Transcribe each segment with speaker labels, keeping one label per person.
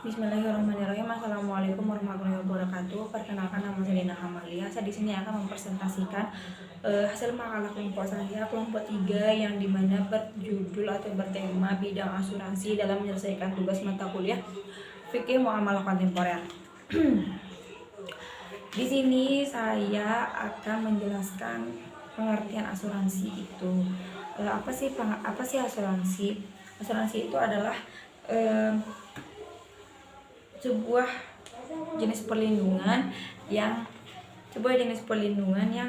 Speaker 1: Bismillahirrahmanirrahim. Assalamualaikum warahmatullahi wabarakatuh. Perkenalkan, nama saya Dina Hamalia. Saya di sini akan mempresentasikan hasil makalah kelompok saya, kelompok 3, yang dimana berjudul atau bertema bidang asuransi dalam menyelesaikan tugas mata kuliah fikih muamalah kontemporer. Di sini saya akan menjelaskan pengertian asuransi itu. Apa sih asuransi? Asuransi itu adalah sebuah jenis perlindungan yang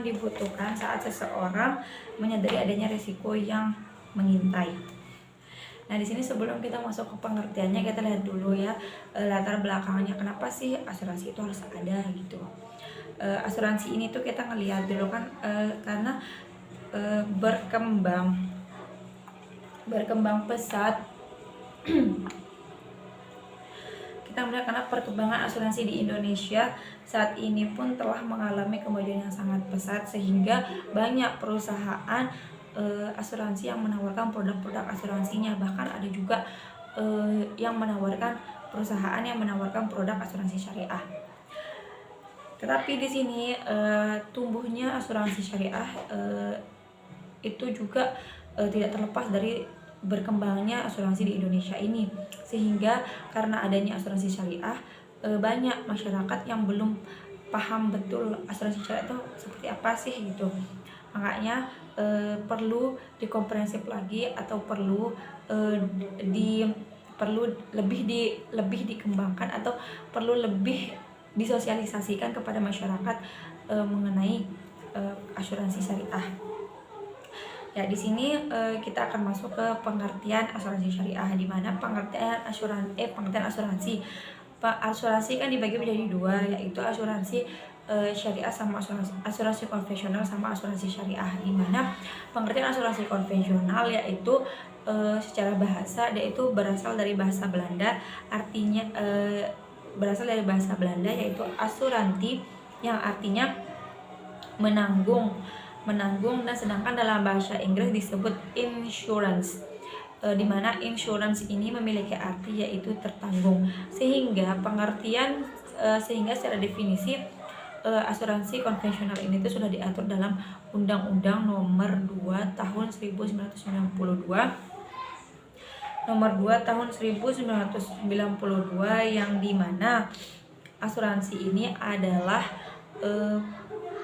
Speaker 1: dibutuhkan saat seseorang menyadari adanya risiko yang mengintai. Nah, di sini sebelum kita masuk ke pengertiannya, kita lihat dulu ya latar belakangnya, kenapa sih asuransi itu harus ada gitu. Asuransi ini tuh kita ngelihat dulu kan karena berkembang pesat. Kita melihat karena perkembangan asuransi di Indonesia saat ini pun telah mengalami kemajuan yang sangat pesat, sehingga banyak perusahaan asuransi yang menawarkan produk-produk asuransinya. Bahkan ada juga perusahaan yang menawarkan produk asuransi syariah. Tetapi di sini tumbuhnya asuransi syariah itu juga tidak terlepas dari berkembangnya asuransi di Indonesia ini, sehingga karena adanya asuransi syariah banyak masyarakat yang belum paham betul asuransi syariah itu seperti apa sih gitu. Makanya perlu dikomprehensif lagi, atau perlu lebih dikembangkan, atau perlu lebih disosialisasikan kepada masyarakat mengenai asuransi syariah. Ya, di sini kita akan masuk ke pengertian asuransi syariah, di mana pengertian asuransi. Asuransi kan dibagi menjadi dua, yaitu asuransi syariah sama asuransi konvensional sama asuransi syariah. Di mana pengertian asuransi konvensional yaitu secara bahasa yaitu berasal dari bahasa Belanda, yaitu asuranti, yang artinya menanggung, dan sedangkan dalam bahasa Inggris disebut insurance, di mana insurance ini memiliki arti yaitu tertanggung. Sehingga secara definisi asuransi konvensional ini tuh sudah diatur dalam Undang-Undang Nomor 2 Tahun 1992, yang dimana asuransi ini adalah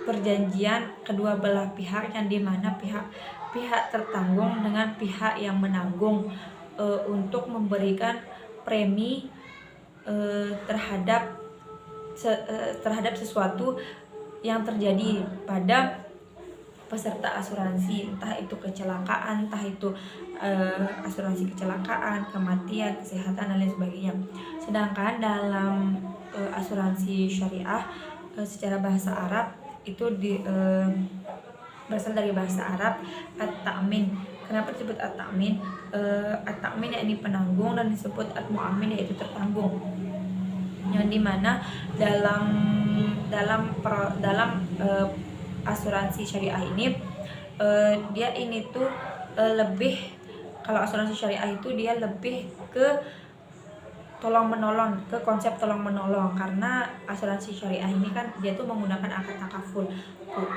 Speaker 1: perjanjian kedua belah pihak, yang dimana pihak tertanggung dengan pihak yang menanggung untuk memberikan premi terhadap sesuatu yang terjadi pada peserta asuransi, entah itu kecelakaan, entah itu asuransi kecelakaan, kematian, kesehatan, dan lain sebagainya. Sedangkan dalam asuransi syariah secara bahasa Arab itu berasal dari bahasa Arab at-ta'min. Kenapa disebut at-ta'min? At-ta'min yakni penanggung, dan disebut at-mu'amin yaitu tertanggung. Yang dimana dalam asuransi syariah ini dia ini tuh kalau asuransi syariah itu dia lebih ke konsep tolong menolong, karena asuransi syariah ini kan dia tuh menggunakan akad takaful,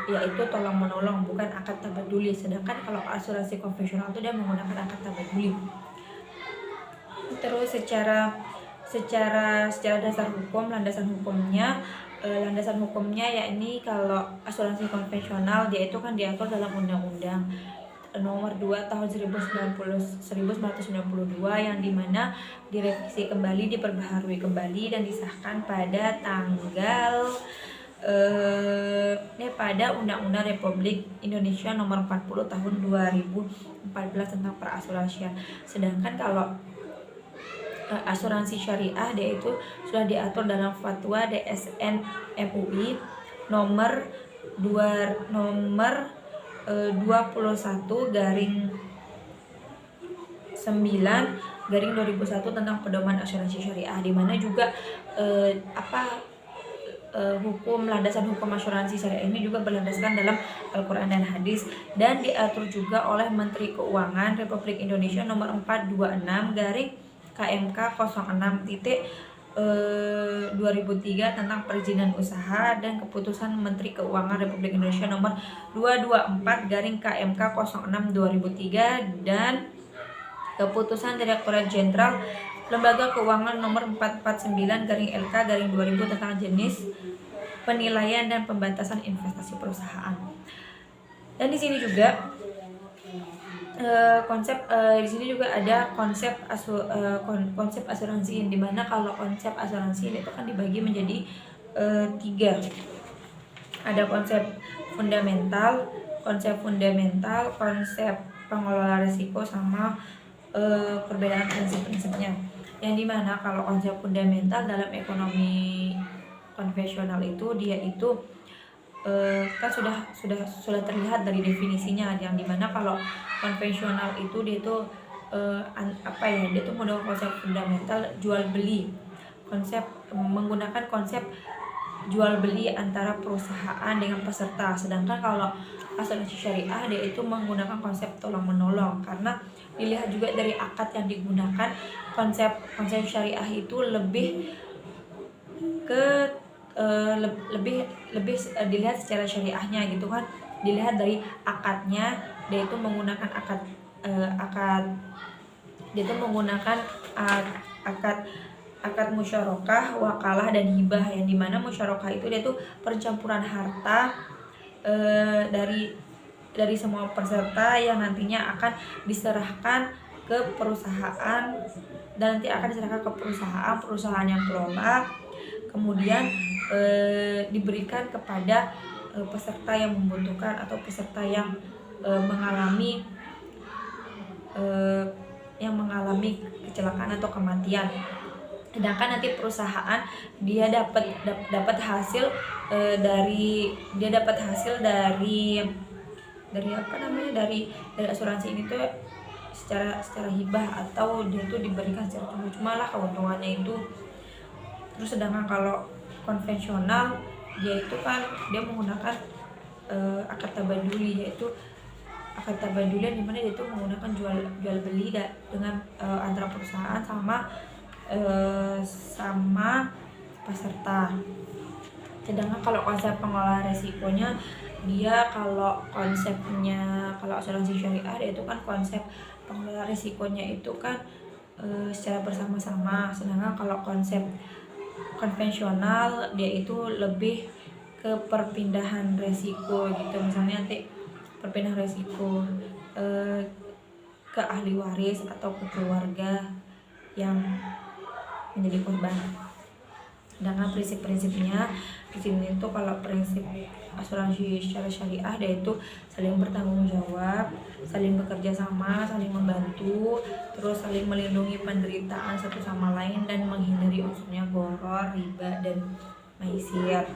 Speaker 1: yaitu tolong menolong, bukan akad tabaduli. Sedangkan kalau asuransi konvensional itu dia menggunakan akad tabaduli. Terus secara landasan hukumnya yakni kalau asuransi konvensional dia itu kan diatur dalam Undang-Undang Nomor 2 Tahun 1992, yang dimana direvisi kembali, diperbaharui kembali, dan disahkan pada pada Undang-Undang Republik Indonesia Nomor 40 Tahun 2014 tentang perasuransian. Sedangkan kalau asuransi syariah dia itu sudah diatur dalam Fatwa DSN MUI nomor 21/9/2001 tentang pedoman asuransi syariah, di mana juga landasan hukum asuransi syariah ini juga berlandaskan dalam Al-Quran dan hadis, dan diatur juga oleh Menteri Keuangan Republik Indonesia nomor 426/KMK 06 2003 tentang perizinan usaha dan Keputusan Menteri Keuangan Republik Indonesia nomor 224/KMK 06 2003 dan Keputusan Direktorat Jenderal Lembaga Keuangan nomor 449/LK/2000 tentang jenis penilaian dan pembatasan investasi perusahaan. Dan di sini juga di sini juga ada konsep asuransi, di mana kalau konsep asuransi itu kan dibagi menjadi 3. Ada konsep fundamental, konsep pengelola risiko, sama perbedaan prinsip-prinsipnya. Yang dimana kalau konsep fundamental dalam ekonomi konvensional itu dia itu kan sudah terlihat dari definisinya, yang dimana kalau konvensional itu dia itu dia itu model konsep fundamental jual beli, menggunakan konsep jual beli antara perusahaan dengan peserta. Sedangkan kalau asuransi syariah dia itu menggunakan konsep tolong menolong, karena dilihat juga dari akad yang digunakan. Konsep syariah itu lebih ke lebih dilihat secara syariahnya gitu kan, dilihat dari akadnya. Dia itu menggunakan akad musyarakah, wakalah, dan hibah, yang dimana musyarakah itu dia tuh percampuran harta dari semua peserta yang nantinya akan diserahkan ke perusahaan, dan nanti akan diserahkan ke perusahaan yang kelola, kemudian diberikan kepada peserta yang membutuhkan atau peserta yang mengalami kecelakaan atau kematian. Sedangkan nanti perusahaan dia dapat hasil dari asuransi ini tuh secara hibah, atau dia tuh diberikan secara cuma-cuma lah keuntungannya itu. Terus sedangkan kalau konvensional dia itu kan dia menggunakan akad tabaduli, yaitu akad tabaduli yang dimana dia itu menggunakan jual beli dengan antara perusahaan sama peserta. Sedangkan kalau konsep pengelolaan resikonya, dia kalau asuransi syariah dia itu kan konsep pengelolaan risikonya itu kan secara bersama-sama. Sedangkan kalau konsep konvensional dia itu lebih ke perpindahan resiko gitu. Misalnya nanti perpindahan resiko ke ahli waris atau ke keluarga yang menjadi korban. Sedangkan prinsip-prinsipnya di sini itu, kalau prinsip asuransi secara syariah dia itu saling bertanggung jawab, saling bekerja sama, saling membantu, terus saling melindungi penderitaan satu sama lain, dan menghindari unsurnya gharar, riba, dan maisir.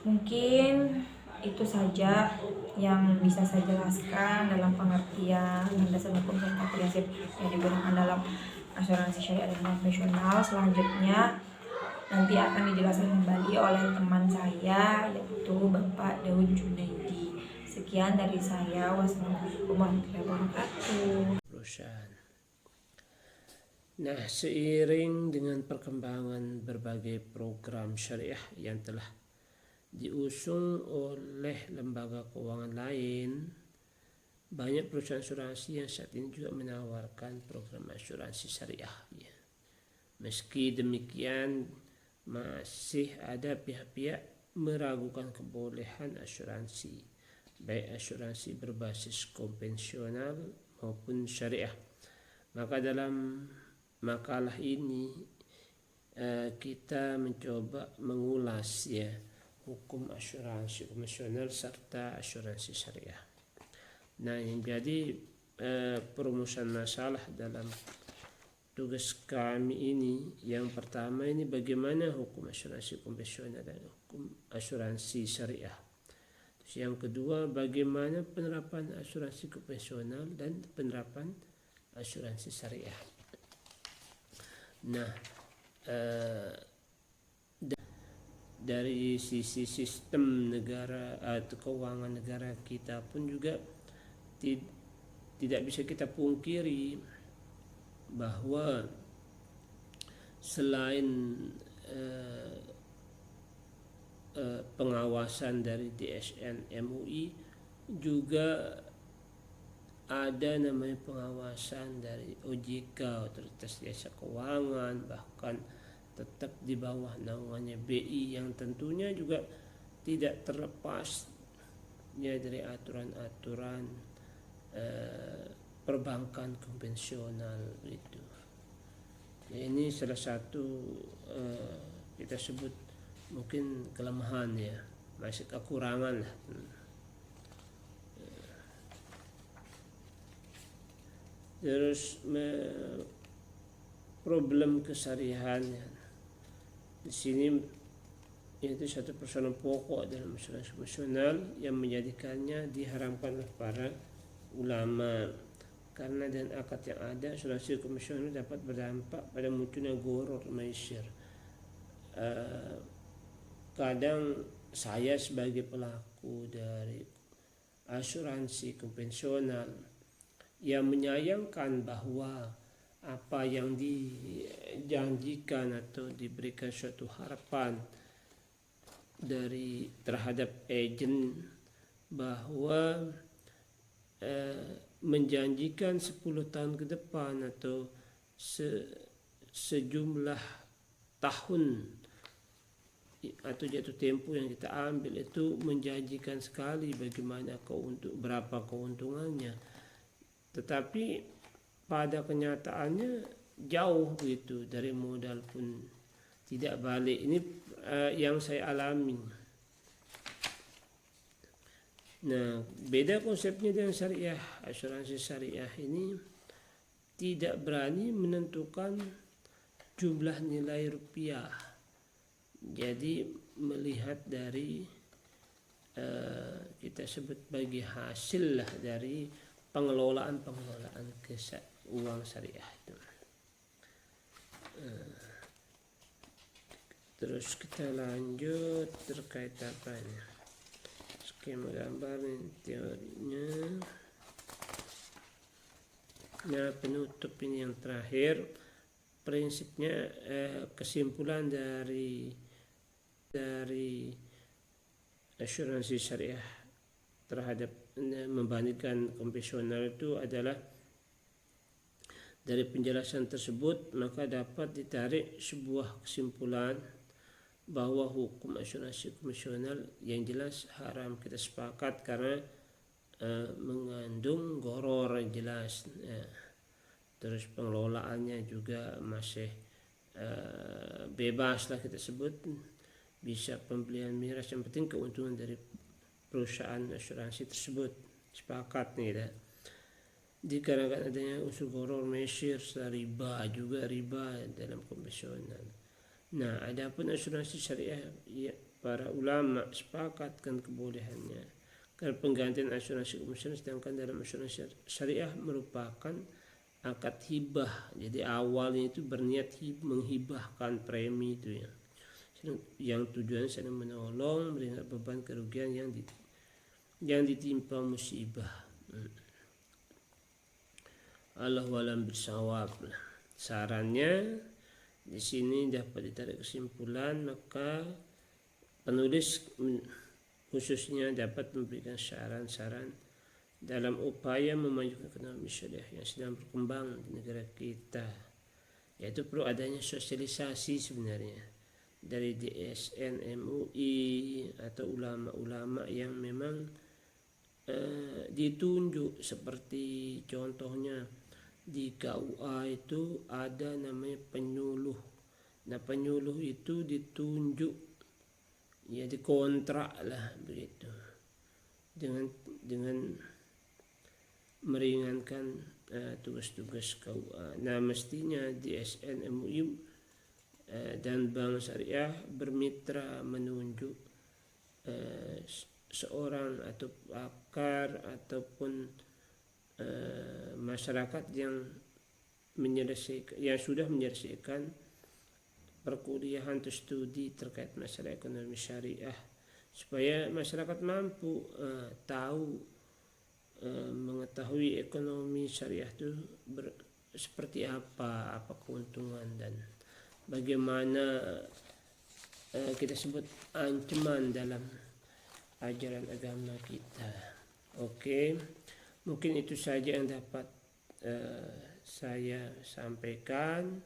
Speaker 1: Mungkin itu saja yang bisa saya jelaskan dalam pengertian landasan hukum serta prinsip yang digunakan dalam asuransi syariah dan konvensional. Selanjutnya nanti akan dijelaskan kembali oleh teman saya, yaitu Bapak Daud Junaidi. Sekian dari saya. Wassalamualaikum warahmatullahi wabarakatuh.
Speaker 2: Nah, seiring dengan perkembangan berbagai program syariah yang telah diusung oleh lembaga keuangan lain, banyak perusahaan asuransi yang saat ini juga menawarkan program asuransi syariah. Meski demikian, masih ada pihak-pihak meragukan kebolehan asuransi, baik asuransi berbasis konvensional maupun syariah. Maka dalam makalah ini kita mencoba mengulas hukum asuransi konvensional serta asuransi syariah. Nah, yang jadi perumusan masalah dalam tugas kami ini, yang pertama ini bagaimana hukum asuransi konvensional dan hukum asuransi syariah. Terus yang kedua, bagaimana penerapan asuransi konvensional dan penerapan asuransi syariah. Nah, dari sisi sistem negara atau keuangan negara kita pun juga tidak bisa kita pungkiri bahwa selain pengawasan dari DSN MUI, juga ada namanya pengawasan dari OJK, Otoritas Jasa Keuangan, bahkan tetap di bawah naungannya BI, yang tentunya juga tidak terlepas ya dari aturan-aturan perbankan konvensional itu. Ya, ini salah satu kita sebut mungkin kelemahan ya, masih kekurangan lah. Terus problem keseharian di sini itu satu persoalan pokok dalam asuransi nasional yang menjadikannya diharamkan oleh para ulama, karena dan akad yang ada asuransi komisioner dapat berdampak pada munculnya gharar maisir. Kadang saya sebagai pelaku dari asuransi konvensional yang menyayangkan bahwa apa yang dijanjikan atau diberikan suatu harapan dari terhadap agen bahwa menjanjikan 10 tahun ke depan atau sejumlah tahun atau jatuh tempo yang kita ambil itu menjanjikan sekali bagaimana berapa keuntungannya, tetapi pada kenyataannya jauh gitu dari modal pun tidak balik. Ini yang saya alami. Nah, beda konsepnya dengan syariah. Asuransi syariah ini tidak berani menentukan jumlah nilai rupiah. Jadi melihat dari kita sebut bagi hasil lah dari pengelolaan uang syariah itu. Terus kita lanjut terkait apa ini? Skema gambar ini teorinya. Nah, penutup ini yang terakhir, prinsipnya kesimpulan dari asuransi syariah terhadap membandingkan konvensional itu adalah, dari penjelasan tersebut maka dapat ditarik sebuah kesimpulan bahwa hukum asuransi konvensional yang jelas haram, kita sepakat, karena mengandung gharar yang jelas. Terus pengelolaannya juga masih bebas lah kita sebut, bisa pembelian miras, yang penting keuntungan dari perusahaan asuransi tersebut, sepakat nih ya. Dikarenakan adanya unsur gharar maisir, riba juga riba dalam konvensional. Nah, adapun asuransi syariah ya, para ulama sepakatkan kebolehannya karena penggantian asuransi konvensional, sedangkan dalam asuransi syariah merupakan akad hibah. Jadi awalnya itu berniat menghibahkan premi itu ya, yang tujuannya sedang menolong meringankan beban kerugian yang ditimpa musibah. Allahu a'lam bishawab. Sarannya di sini dapat ditarik kesimpulan, maka penulis khususnya dapat memberikan saran-saran dalam upaya memajukan ekonomi syariah yang sedang berkembang di negara kita, yaitu perlu adanya sosialisasi sebenarnya dari DSN MUI atau ulama-ulama yang memang ditunjuk, seperti contohnya di KUA itu ada namanya penyuluh. Nah, penyuluh itu ditunjuk ya, dikontrak lah begitu, dengan meringankan tugas-tugas KUA. Nah, mestinya DSN MUI dan Bank Syariah bermitra menunjuk seorang atau pakar ataupun masyarakat yang sudah menyelesaikan perkuliahan atau studi terkait masalah ekonomi syariah, supaya masyarakat mampu mengetahui ekonomi syariah itu seperti apa keuntungan dan bagaimana kita sebut ancaman dalam ajaran agama kita. Oke, mungkin itu saja yang dapat saya sampaikan.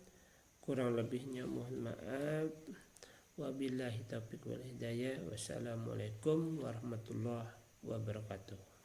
Speaker 2: Kurang lebihnya mohon maaf. Wabillahi taufiq wal hidayah. Wassalamualaikum warahmatullahi wabarakatuh.